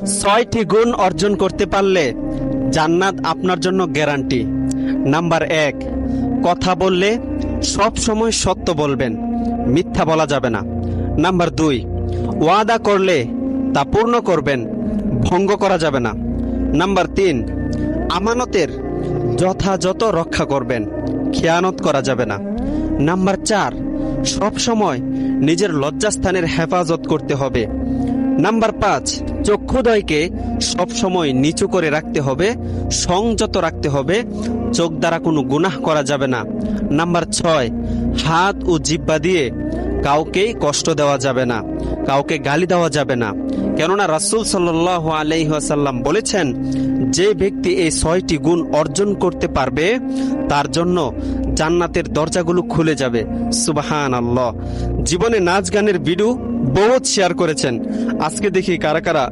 6টি গুণ অর্জন করতে পারলে জান্নাত আপনার জন্য গ্যারান্টি। নাম্বার 1, কথা বললে সব সময় সত্য বলবেন, মিথ্যা বলা যাবে না। নাম্বার 2, ওয়াদা করলে তা পূর্ণ করবেন, ভঙ্গ করা যাবে না। নাম্বার 3, আমানতের যথাযথ রক্ষা করবেন, খেয়ানত করা যাবে না। নাম্বার 4, সব সময় নিজের লজ্জাস্থানের হেফাজত করতে হবে। নাম্বার 5, চক্ষুদ্বয়কে সবসময় নিচু করে রাখতে হবে, সংযত রাখতে হবে, চোখ দ্বারা কোনো গুনাহ করা যাবে না। নাম্বার 6, হাত ও জিহ্বা দিয়ে কাউকেই কষ্ট দেওয়া যাবে না, কাউকে গালি দেওয়া যাবে না। কেননা রাসূল সাল্লাল্লাহু আলাইহি ওয়াসাল্লাম বলেছেন, যে ব্যক্তি এই 6টি গুণ অর্জন করতে পারবে তার জন্য জান্নাতের দরজাগুলো খুলে যাবে। সুবহানাল্লাহ। জীবনে নাচ গানের ভিডিও বহুত শেয়ার করেছেন, আজকে দেখি কারা কারা